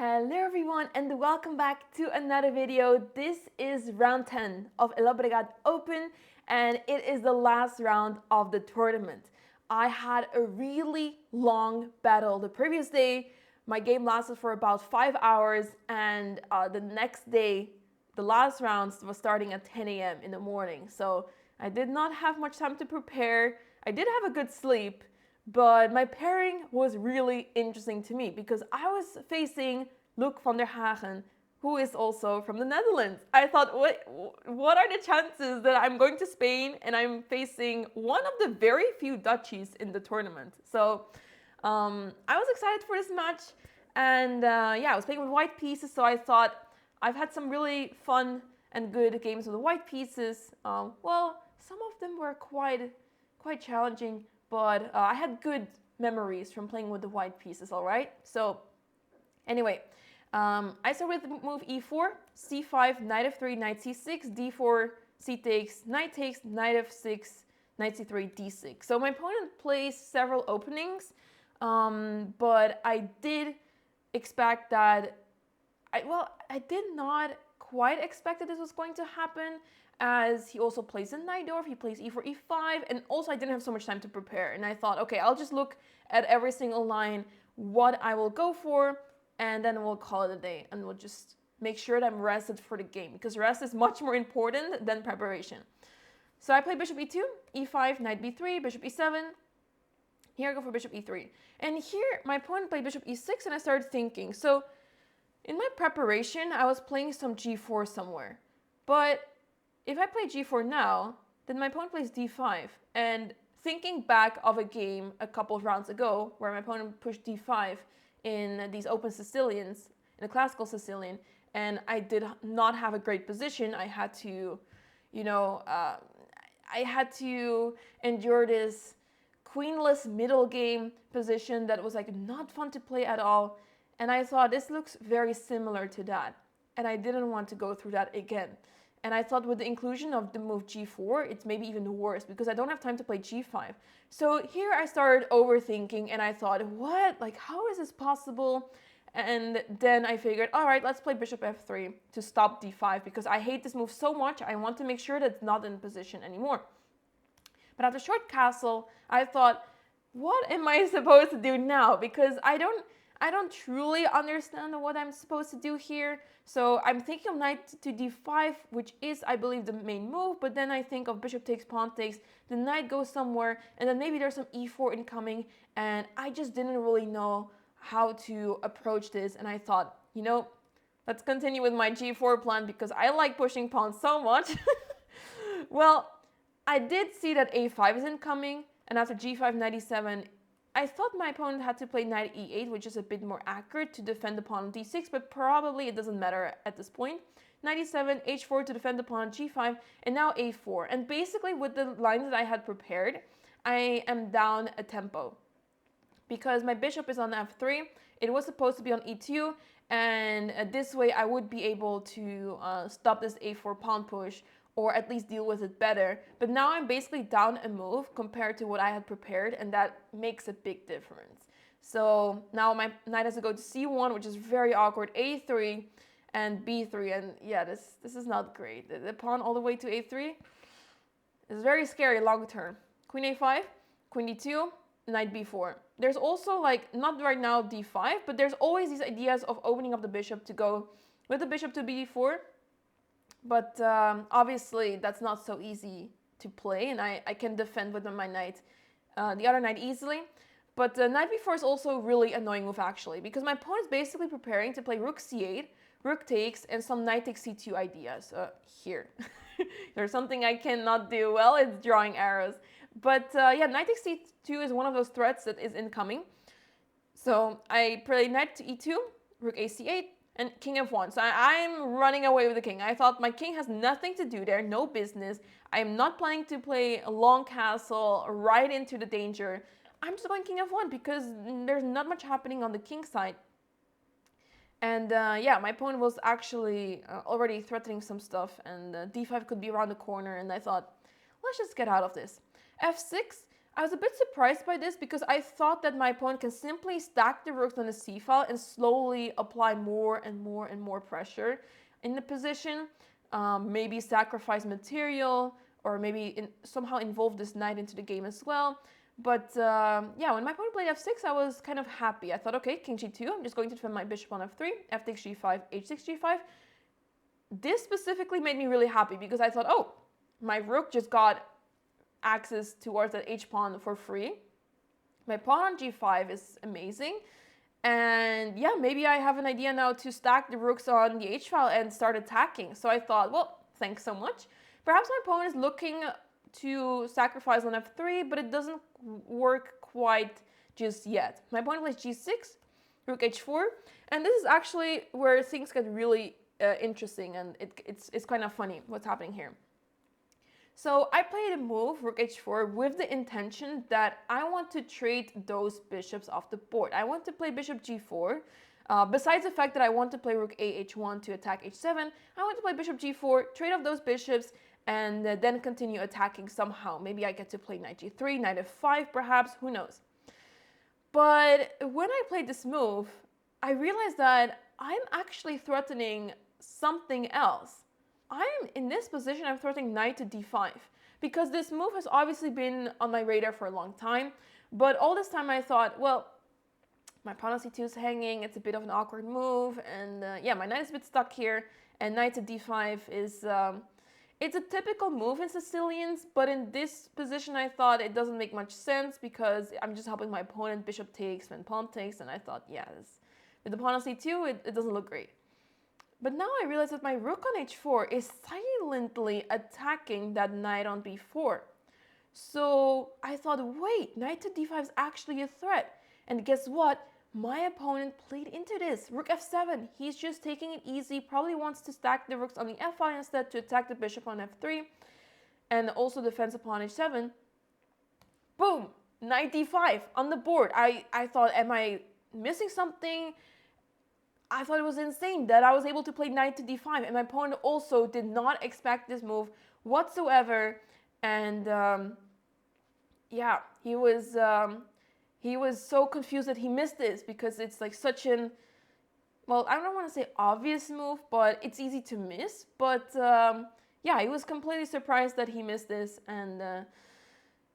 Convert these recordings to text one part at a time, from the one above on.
Hello everyone and welcome back to another video. This is round 10 of Llobregat Open and it is the last round of the tournament. I had a really long battle the previous day. My game lasted for about 5 hours and the next day, the last round was starting at 10 a.m. in the morning. So I did not have much time to prepare. I did have a good sleep. But my pairing was really interesting to me because I was facing Luc van der Hagen, who is also from the Netherlands. I thought, what are the chances that I'm going to Spain and I'm facing one of the very few Dutchies in the tournament? So I was excited for this match. And I was playing with white pieces, so I thought I've had some really fun and good games with the white pieces. Some of them were quite challenging. But I had good memories from playing with the white pieces, all right? So anyway, I start with the move e4, c5, knight f3, knight c6, d4, c takes, knight f6, knight c3, d6. So my opponent plays several openings, but I did expect that, I did not quite expect that this was going to happen, as he also plays a Najdorf, he plays e4, e5, and also I didn't have so much time to prepare. And I thought, okay, I'll just look at every single line, what I will go for, and then we'll call it a day. And we'll just make sure that I'm rested for the game, because rest is much more important than preparation. So I play bishop e2, e5, knight b3, bishop e7. Here I go for bishop e3. And here my opponent played bishop e6, and I started thinking, so in my preparation, I was playing some g4 somewhere. But if I play g4 now, then my opponent plays d5. And thinking back of a game a couple of rounds ago, where my opponent pushed d5 in these open Sicilians, in a classical Sicilian, and I did not have a great position, I had to, I had to endure this queenless middle game position that was like not fun to play at all. And I thought this looks very similar to that. And I didn't want to go through that again. And I thought with the inclusion of the move g4, it's maybe even worse because I don't have time to play g5. So here I started overthinking and I thought, what? Like, how is this possible? And then I figured, all right, let's play bishop f3 to stop d5 because I hate this move so much. I want to make sure that it's not in position anymore. But after short castle, I thought, what am I supposed to do now? Because I don't truly understand what I'm supposed to do here. So I'm thinking of knight to d5, which is, I believe, the main move. But then I think of bishop takes, pawn takes, the knight goes somewhere, and then maybe there's some e4 incoming. And I just didn't really know how to approach this. And I thought, let's continue with my g4 plan because I like pushing pawns so much. Well, I did see that a5 is incoming. And after g5, knight e7, I thought my opponent had to play knight e8, which is a bit more accurate to defend the pawn on d6, but probably it doesn't matter at this point. Knight e7, h4 to defend the pawn on g5, and now a4. And basically with the lines that I had prepared, I am down a tempo. Because my bishop is on f3, it was supposed to be on e2, and this way I would be able to stop this a4 pawn push, or at least deal with it better. But now I'm basically down a move compared to what I had prepared, and that makes a big difference. So now my knight has to go to c1, which is very awkward, a3 and b3, and yeah, this is not great. The pawn all the way to a3 is very scary long term. Queen a5, queen d2, knight b4. There's also, like, not right now d5, but there's always these ideas of opening up the bishop to go with the bishop to b4. But obviously, that's not so easy to play, and I can defend with my knight, the other knight easily. But knight b4 is also a really annoying move, actually, because my opponent is basically preparing to play rook c8, rook takes, and some knight takes c2 ideas here. There's something I cannot do well, it's drawing arrows. But knight takes c2 is one of those threats that is incoming. So I play knight to e2, rook a c8, and king f1. So I'm running away with the king. I thought my king has nothing to do there, no business. I'm not planning to play a long castle right into the danger. I'm just going king f1 because there's not much happening on the king side. And my opponent was actually already threatening some stuff, and d5 could be around the corner, and I thought, let's just get out of this. f6, I was a bit surprised by this because I thought that my opponent can simply stack the rooks on the c file and slowly apply more and more and more pressure in the position. Maybe sacrifice material, or maybe somehow involve this knight into the game as well. But yeah, when my opponent played f6, I was kind of happy. I thought, okay, king g2, I'm just going to defend my bishop on f3, f takes g5, h6 g5. This specifically made me really happy because I thought, oh, my rook just got access towards that h-pawn for free. My pawn on g5 is amazing. And yeah, maybe I have an idea now to stack the rooks on the h-file and start attacking. So I thought, well, thanks so much. Perhaps my opponent is looking to sacrifice on f3, but it doesn't work quite just yet. My opponent plays g6, rook h4, and this is actually where things get really interesting, and it's kind of funny what's happening here. So I played a move, rook h4, with the intention that I want to trade those bishops off the board. I want to play bishop g4. Besides the fact that I want to play rook a h1 to attack h7, I want to play bishop g4, trade off those bishops, and then continue attacking somehow. Maybe I get to play knight g3, knight f5 perhaps, who knows. But when I played this move, I realized that I'm actually threatening something else. In this position, I'm threatening knight to d5, because this move has obviously been on my radar for a long time, but all this time I thought, well, my pawn on c2 is hanging, it's a bit of an awkward move, and yeah, my knight is a bit stuck here, and knight to d5 is, it's a typical move in Sicilians, but in this position I thought it doesn't make much sense because I'm just helping my opponent, bishop takes, then pawn takes, and I thought, yeah, with the pawn on c2, it doesn't look great. But now I realize that my rook on h4 is silently attacking that knight on b4. So I thought, wait, knight to d5 is actually a threat. And guess what? My opponent played into this. Rook f7. He's just taking it easy, probably wants to stack the rooks on the f file instead to attack the bishop on f3. And also defense upon h7. Boom! Knight d5 on the board. I thought, am I missing something? I thought it was insane that I was able to play knight to d5, and my opponent also did not expect this move whatsoever. And yeah, he was so confused that he missed this because it's like such an, well, I don't want to say obvious move, but it's easy to miss. But yeah, he was completely surprised that he missed this, and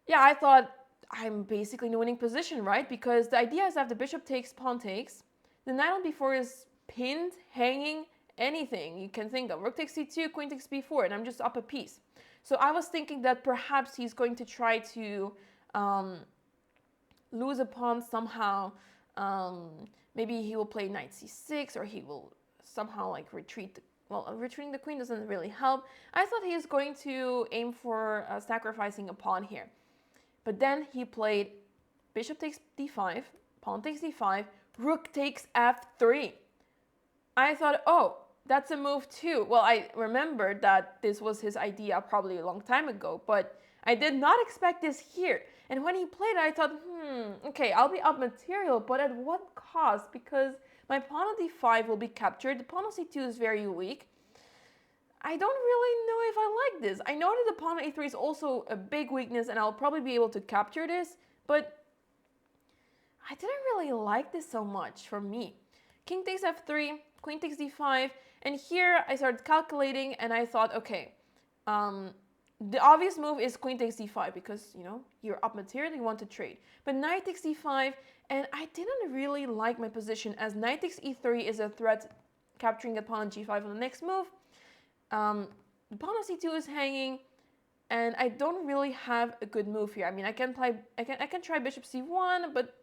yeah, I thought I'm basically in a winning position, right? Because the idea is that the bishop takes, pawn takes. The knight on b4 is pinned, hanging, anything you can think of. Rook takes c2, queen takes b4, and I'm just up a piece. So I was thinking that perhaps he's going to try to lose a pawn somehow. Maybe he will play knight c6, or he will somehow like retreat. Well, retreating the queen doesn't really help. I thought he was going to aim for sacrificing a pawn here. But then he played bishop takes d5, pawn takes d5, rook takes f3. I thought, oh, that's a move too. Well, I remembered that this was his idea probably a long time ago, but I did not expect this here. And when he played it, I thought, okay, I'll be up material, but at what cost? Because my pawn on d5 will be captured. The pawn on c2 is very weak. I don't really know if I like this. I know that the pawn on a3 is also a big weakness, and I'll probably be able to capture this, but I didn't really like this so much for me. King takes f3, queen takes d5, and here I started calculating, and I thought, okay, the obvious move is queen takes d5 because, you know, you're up material, you want to trade. But knight takes d5, and I didn't really like my position as knight takes e3 is a threat, capturing the pawn on g5 on the next move. The pawn on c2 is hanging, and I don't really have a good move here. I mean, I can try bishop c1, but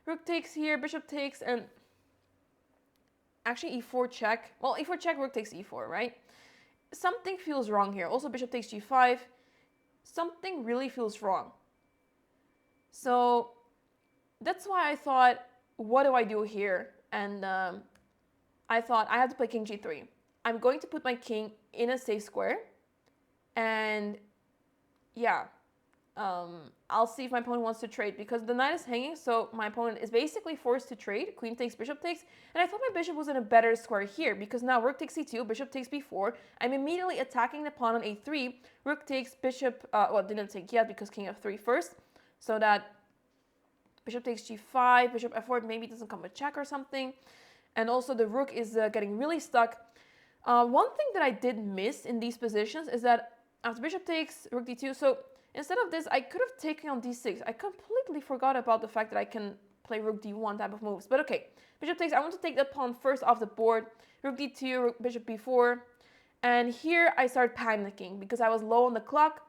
rook takes here, bishop takes, and actually e4 check. Well, e4 check, rook takes e4, right? Something feels wrong here. Also bishop takes g5. Something really feels wrong. So that's why I thought, what do I do here? And I thought I have to play king g3. I'm going to put my king in a safe square. And yeah, I'll see if my opponent wants to trade because the knight is hanging, so my opponent is basically forced to trade. Queen takes, bishop takes, and I thought my bishop was in a better square here because now rook takes c2, bishop takes b4. I'm immediately attacking the pawn on a3. Rook takes, bishop, well, didn't take yet because king f3 first. so that bishop takes g5, bishop f4 maybe doesn't come a check or something. And also the rook is getting really stuck. One thing that I did miss in these positions is that after bishop takes, rook d2, so instead of this, I could have taken on d6. I completely forgot about the fact that I can play rook d1 type of moves. But okay, bishop takes, I want to take that pawn first off the board. Rook d2, rook, bishop b4. And here I start panicking because I was low on the clock.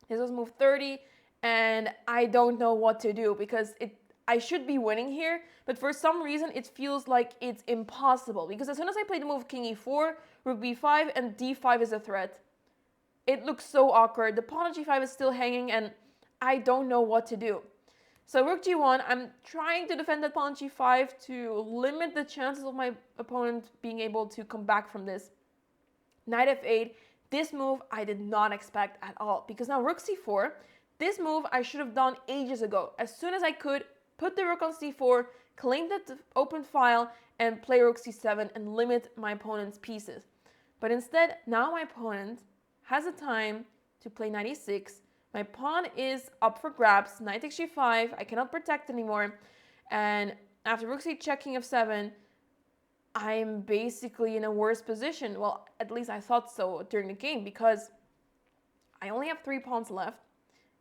This was move 30, and I don't know what to do because I should be winning here, but for some reason it feels like it's impossible because as soon as I play the move king e4, rook b5, and d5 is a threat, it looks so awkward. The pawn on g5 is still hanging, and I don't know what to do. So rook g1, I'm trying to defend that pawn on g5 to limit the chances of my opponent being able to come back from this. Knight f8, this move I did not expect at all because now rook c4, this move I should have done ages ago. As soon as I could, put the rook on c4, claim that open file, and play rook c7 and limit my opponent's pieces. But instead, now my opponent has a time to play knight e6. My pawn is up for grabs, knight takes g5, I cannot protect anymore. And after rook c check, king f7, I'm basically in a worse position. Well, at least I thought so during the game because I only have 3 pawns left.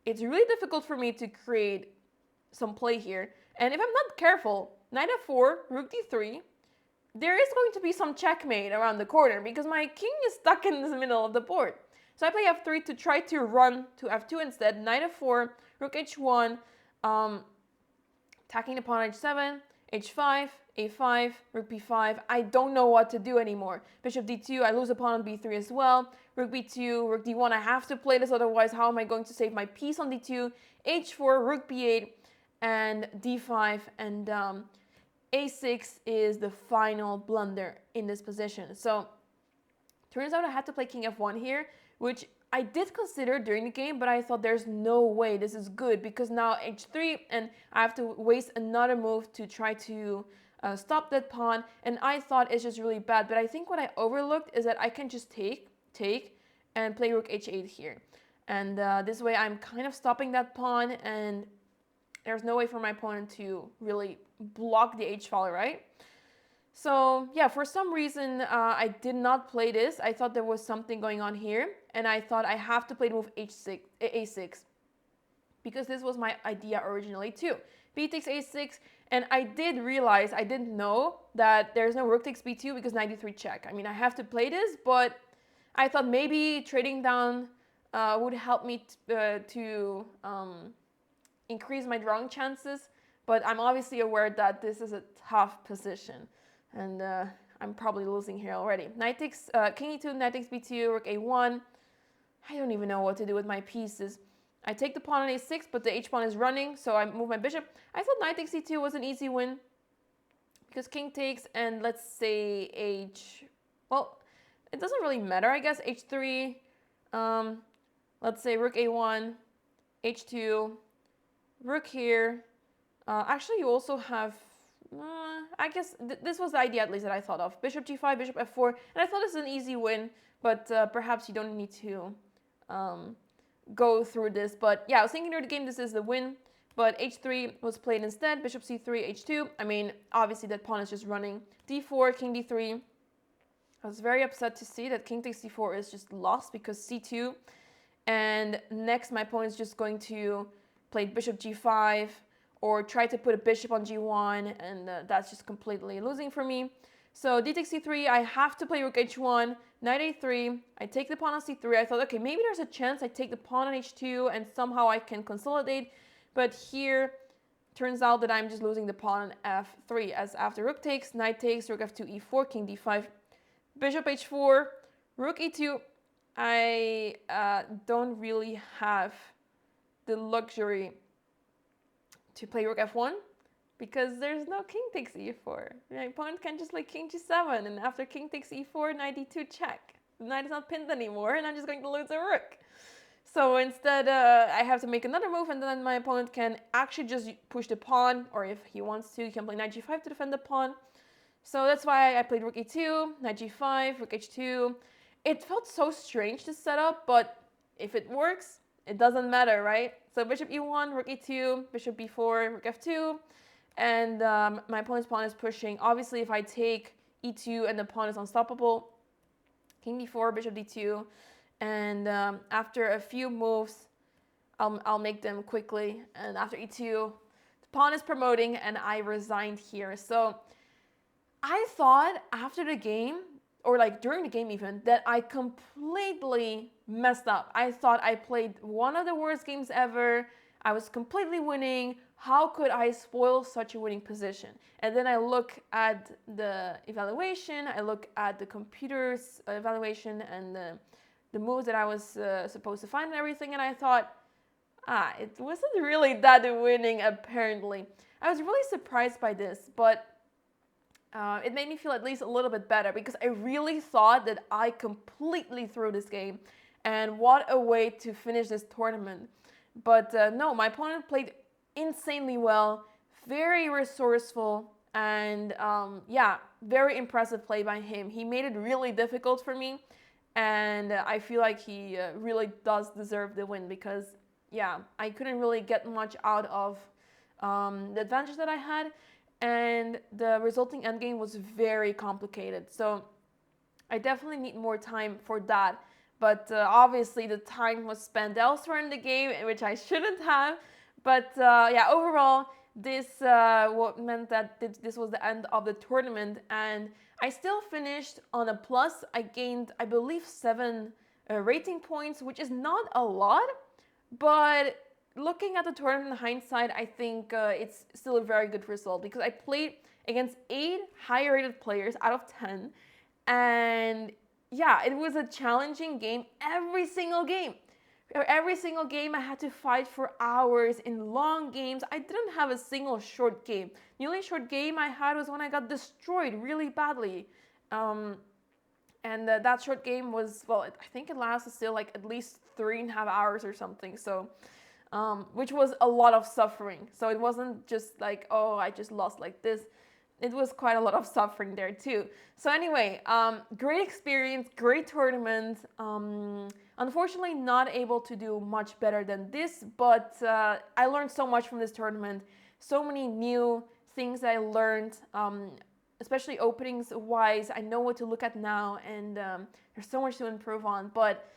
It's really difficult for me to create some play here. And if I'm not careful, knight f4, rook d3, there is going to be some checkmate around the corner because my king is stuck in the middle of the board. So I play f3 to try to run to f2 instead. Knight f4, rook h1, attacking the pawn h7, h5, a5, rook b5. I don't know what to do anymore. Bishop d2, I lose a pawn on b3 as well. Rook b2, rook d1, I have to play this, otherwise how am I going to save my piece on d2? h4, rook b8, and d5, and a6 is the final blunder in this position. So turns out I had to play king f1 here, which I did consider during the game, but I thought there's no way this is good because now h3 and I have to waste another move to try to stop that pawn, and I thought it's just really bad. But I think what I overlooked is that I can just take, and play rook h8 here. And this way I'm kind of stopping that pawn, and there's no way for my opponent to really block the h-file, right? So yeah, for some reason, I did not play this. I thought there was something going on here, and I thought I have to play the move a6, because this was my idea originally too. B takes a6, and I did realize, I didn't know that there's no rook takes b2 because knight d3 check. I mean, I have to play this, but I thought maybe trading down would help me to increase my drawing chances, but I'm obviously aware that this is a tough position. And I'm probably losing here already. Knight takes, king e2, knight takes b2, rook a1. I don't even know what to do with my pieces. I take the pawn on a6, but the h-pawn is running, so I move my bishop. I thought knight takes e2 was an easy win, because king takes, and let's say well, it doesn't really matter, I guess. h3, let's say rook a1, h2, rook here. Actually, you also have, I guess this was the idea at least that I thought of. Bishop g5, bishop f4, and I thought this was an easy win, but perhaps you don't need to go through this. But yeah, I was thinking during the game this is the win, but h3 was played instead. Bishop c3, h2. I mean, obviously that pawn is just running. d4, king d3. I was very upset to see that king takes d4 is just lost because c2. And next my opponent is just going to play bishop g5, or try to put a bishop on g1, and that's just completely losing for me. So d takes c3, I have to play rook h1, knight a3, I take the pawn on c3. I thought, okay, maybe there's a chance I take the pawn on h2 and somehow I can consolidate, but here, turns out that I'm just losing the pawn on f3, as after rook takes, knight takes, rook f2, e4, king d5, bishop h4, rook e2. I don't really have the luxury to play rook f1 because there's no king takes e4. My opponent can just play king g7, and after king takes e4, knight d2 check. The knight is not pinned anymore, and I'm just going to lose a rook. So instead, I have to make another move, and then my opponent can actually just push the pawn, or if he wants to, he can play knight g5 to defend the pawn. So that's why I played rook e2, knight g5, rook h2. It felt so strange, this setup, but if it works, it doesn't matter, right? So bishop e1, rook e2, bishop b4, rook f2, and my opponent's pawn is pushing. Obviously, if I take e2 and the pawn is unstoppable, king d4, bishop d2, and after a few moves, I'll make them quickly. And after e2, the pawn is promoting, and I resigned here. So I thought after the game, or like during the game even, that I completely messed up. I thought I played one of the worst games ever. I was completely winning. How could I spoil such a winning position? And then I look at the evaluation, I look at the computer's evaluation and the moves that I was supposed to find and everything, and I thought, it wasn't really that winning apparently. I was really surprised by this, but it made me feel at least a little bit better because I really thought that I completely threw this game, and what a way to finish this tournament. But no, my opponent played insanely well, very resourceful, and yeah, very impressive play by him. He made it really difficult for me, and I feel like he really does deserve the win because, yeah, I couldn't really get much out of the advantage that I had, and the resulting endgame was very complicated. So I definitely need more time for that. But obviously the time was spent elsewhere in the game, which I shouldn't have. But yeah, overall, this meant that this was the end of the tournament, and I still finished on a plus. I gained, I believe, 7 rating points, which is not a lot, but looking at the tournament in hindsight, I think it's still a very good result because I played against 8 higher rated players out of 10, and yeah, it was a challenging game every single game. Every single game I had to fight for hours in long games. I didn't have a single short game. The only short game I had was when I got destroyed really badly. And that short game was, well, I think it lasted still like at least 3.5 hours or something. So, which was a lot of suffering. So it wasn't just like, oh, I just lost like this. It was quite a lot of suffering there too. So anyway, great experience, great tournament. Unfortunately, not able to do much better than this, but I learned so much from this tournament. So many new things that I learned, especially openings wise. I know what to look at now, and there's so much to improve on. But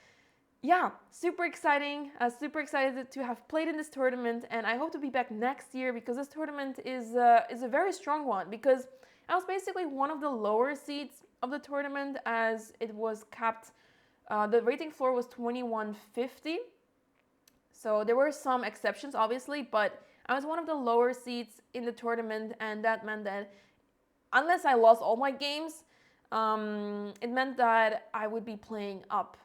yeah, super exciting. Super excited to have played in this tournament, and I hope to be back next year because this tournament is a very strong one. Because I was basically one of the lower seeds of the tournament, as it was capped. The rating floor was 2150, so there were some exceptions, obviously, but I was one of the lower seeds in the tournament, and that meant that unless I lost all my games, it meant that I would be playing up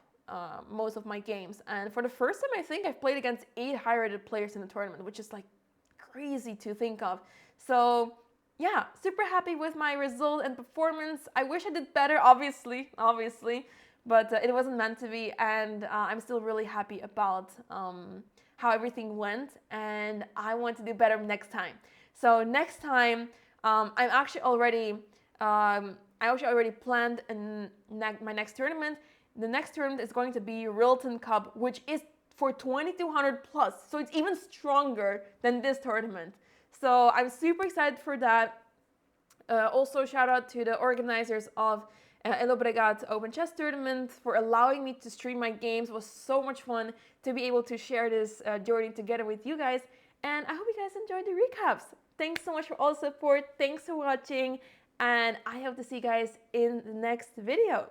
most of my games. And for the first time, I think I've played against 8 high-rated players in the tournament, which is like crazy to think of. So yeah, super happy with my result and performance. I wish I did better, obviously, but it wasn't meant to be, and I'm still really happy about how everything went, and I want to do better next time. So next time, I actually already planned my next tournament. The next tournament is going to be Rilton Cup, which is for 2200 plus, so it's even stronger than this tournament. So I'm super excited for that. Also, shout out to the organizers of Llobregat Open Chess Tournament for allowing me to stream my games. It was so much fun to be able to share this journey together with you guys. And I hope you guys enjoyed the recaps. Thanks so much for all the support. Thanks for watching. And I hope to see you guys in the next video.